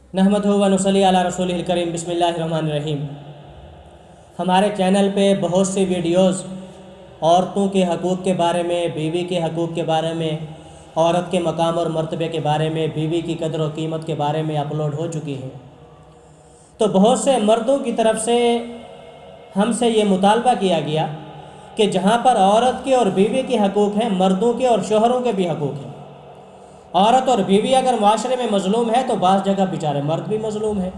नहमदुहु व नुसल्ली अला रसूलिल करीम बिस्मिल्लाहिर्रहमानिर्रहीम। हमारे चैनल पे बहुत सी वीडियोस औरतों के हकूक़ के बारे में, बीवी के हकूक़ के बारे में, औरत के मकाम और मर्तबे के बारे में, बीवी की कदर और कीमत के बारे में अपलोड हो चुकी हैं। तो बहुत से मर्दों की तरफ से हमसे ये मुतालबा किया गया कि जहाँ पर औरत के और बीवी के हकूक़ हैं, मर्दों के और शोहरों के भी हकूक़ हैं। औरत और बीवी अगर माशरे में मज़लूम है तो बाज़ जगह बेचारे मर्द भी मज़लूम है,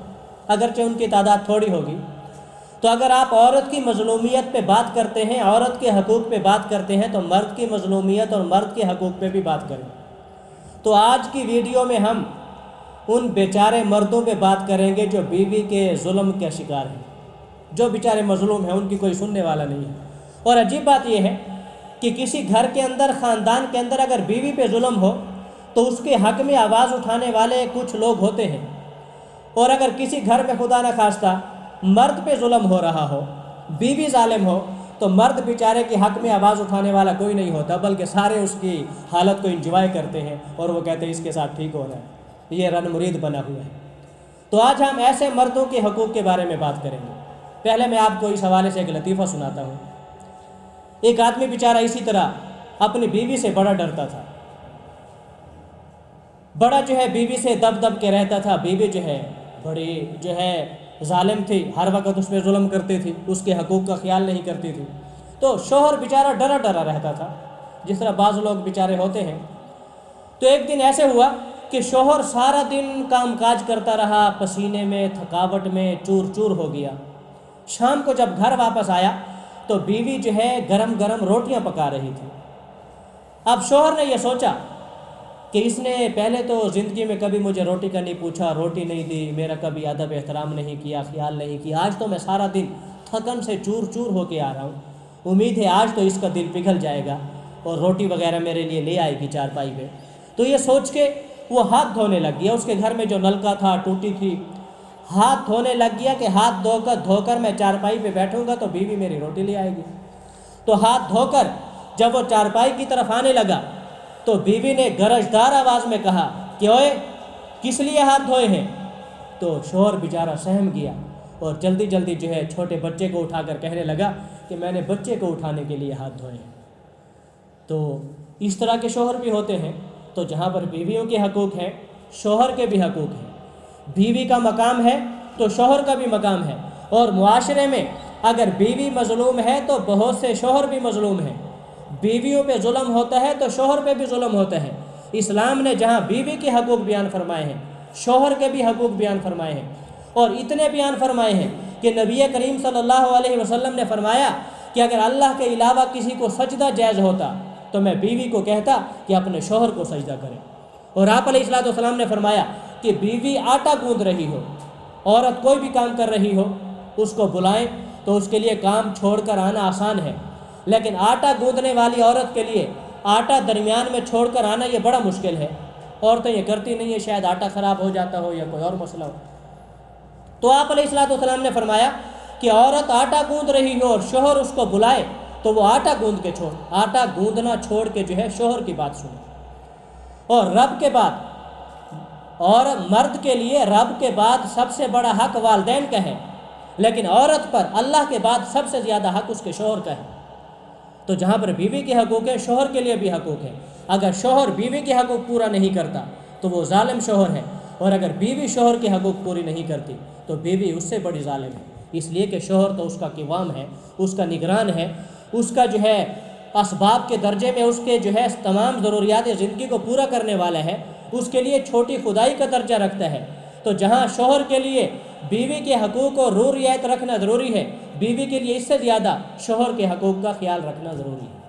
अगरचे उनकी तादाद थोड़ी होगी। तो अगर आप औरत की मज़लूमियत पे बात करते हैं, औरत के हकूक़ पे बात करते हैं, तो मर्द की मज़लूमियत और मर्द के हकूक़ पे भी बात करें। तो आज की वीडियो में हम उन बेचारे मर्दों पे बात करेंगे जो बीवी के जुल्म के शिकार हैं, जो बेचारे मज़लूम हैं, उनकी कोई सुनने वाला नहीं है। और अजीब बात यह है कि किसी घर के अंदर, ख़ानदान के अंदर अगर बीवी पे जुल्म हो तो उसके हक़ में आवाज़ उठाने वाले कुछ लोग होते हैं, और अगर किसी घर में खुदा न खास्ता मर्द पे जुल्म हो रहा हो, बीवी जालिम हो, तो मर्द बेचारे के हक़ में आवाज़ उठाने वाला कोई नहीं होता, बल्कि सारे उसकी हालत को इंजॉय करते हैं और वो कहते हैं इसके साथ ठीक हो रहा है, ये रन मुरीद बना हुआ है। तो आज हम ऐसे मर्दों के हकूक़ के बारे में बात करेंगे। पहले मैं आपको इस हवाले से एक लतीफ़ा सुनाता हूँ। एक आदमी बेचारा इसी तरह अपनी बीवी से बड़ा डरता था, बड़ा जो है बीवी से दब दब के रहता था। बीवी जो है बड़ी जो है जालिम थी, हर वक्त उस पर जुल्म करती थी, उसके हकूक़ का ख्याल नहीं करती थी। तो शोहर बेचारा डरा डरा रहता था, जिस तरह बाज़ लोग बेचारे होते हैं। तो एक दिन ऐसे हुआ कि शोहर सारा दिन काम काज करता रहा, पसीने में, थकावट में चूर चूर हो गया। शाम को जब घर वापस आया तो बीवी जो है गरम गरम रोटियां पका रही थी। अब शोहर ने यह सोचा कि इसने पहले तो ज़िंदगी में कभी मुझे रोटी का नहीं पूछा, रोटी नहीं दी, मेरा कभी अदब एहतराम नहीं किया, ख्याल नहीं किया। आज तो मैं सारा दिन थकन से चूर चूर होके आ रहा हूँ, उम्मीद है आज तो इसका दिल पिघल जाएगा और रोटी वगैरह मेरे लिए ले आएगी चारपाई पे। तो ये सोच के वो हाथ धोने लग गया। उसके घर में जो नलका था टूटी थी, हाथ धोने लग गया कि हाथ धोकर मैं चारपाई पे बैठूंगा तो बीवी मेरी रोटी ले आएगी। तो हाथ धोकर जब वो चारपाई की तरफ आने लगा तो बीवी ने गरजदार आवाज़ में कहा कि ओए किस लिए हाथ धोए हैं। तो शोहर बेचारा सहम गया और जल्दी जल्दी जो है छोटे बच्चे को उठाकर कहने लगा कि मैंने बच्चे को उठाने के लिए हाथ धोए हैं। तो इस तरह के शोहर भी होते हैं। तो जहाँ पर बीवियों के हकूक़ हैं, शोहर के भी हकूक़ हैं। बीवी का मकाम है तो शोहर का भी मकाम है, और मुआशरे में अगर बीवी मज़लूम है तो बहुत से शोहर भी मज़लूम हैं। बीवियों पे जुल्म होता है तो शोहर पे भी जुल्म होता है। इस्लाम ने जहाँ बीवी के हकूक़ बयान फरमाए हैं, शोहर के भी हकूक़ बयान फरमाए हैं, और इतने बयान फरमाए हैं कि नबी करीम सल्लल्लाहु अलैहि वसल्लम ने फरमाया कि अगर अल्लाह के अलावा किसी को सजदा जायज़ होता तो मैं बीवी को कहता कि अपने शोहर को सजदा करें। और आप अलैहिस्सलाम ने फरमाया कि बीवी आटा गूंद रही हो, औरत कोई भी काम कर रही हो, उसको बुलाएं तो उसके लिए काम छोड़कर आना आसान है, लेकिन आटा गूंदने वाली औरत के लिए आटा दरमियान में छोड़कर आना ये बड़ा मुश्किल है। औरतें ये करती नहीं है, शायद आटा ख़राब हो जाता हो या कोई और मसला हो। तो आप अलैहिस्सलाम ने फरमाया कि औरत आटा गूंद रही हो और शोहर उसको बुलाए तो वो आटा गूंदना छोड़ के जो है शोहर की बात सुने। और रब के बाद, और मर्द के लिए रब के बाद सबसे बड़ा हक वालिदैन का है, लेकिन औरत पर अल्लाह के बाद सबसे ज़्यादा हक उसके शोहर का है। तो जहाँ पर बीवी के हकूक़ है, शोहर के लिए भी हकूक़ है। अगर शोहर बीवी के हकूक़ पूरा नहीं करता तो वो जालिम शोहर है, और अगर बीवी शोहर के हकूक़ पूरी नहीं करती तो बीवी उससे बड़ी जालिम है। इसलिए कि शोहर तो उसका क़िवाम है, उसका निगरान है, उसका जो है असबाब के दर्जे में उसके जो है तमाम ज़रूरियात ज़िंदगी को पूरा करने वाला है, उसके लिए छोटी खुदाई का दर्जा रखता है। तो जहाँ शोहर के लिए बीवी के हकूक़ और रू रियायत रखना ज़रूरी है, बीवी के लिए इससे ज़्यादा शोहर के हकूक़ का ख्याल रखना ज़रूरी है।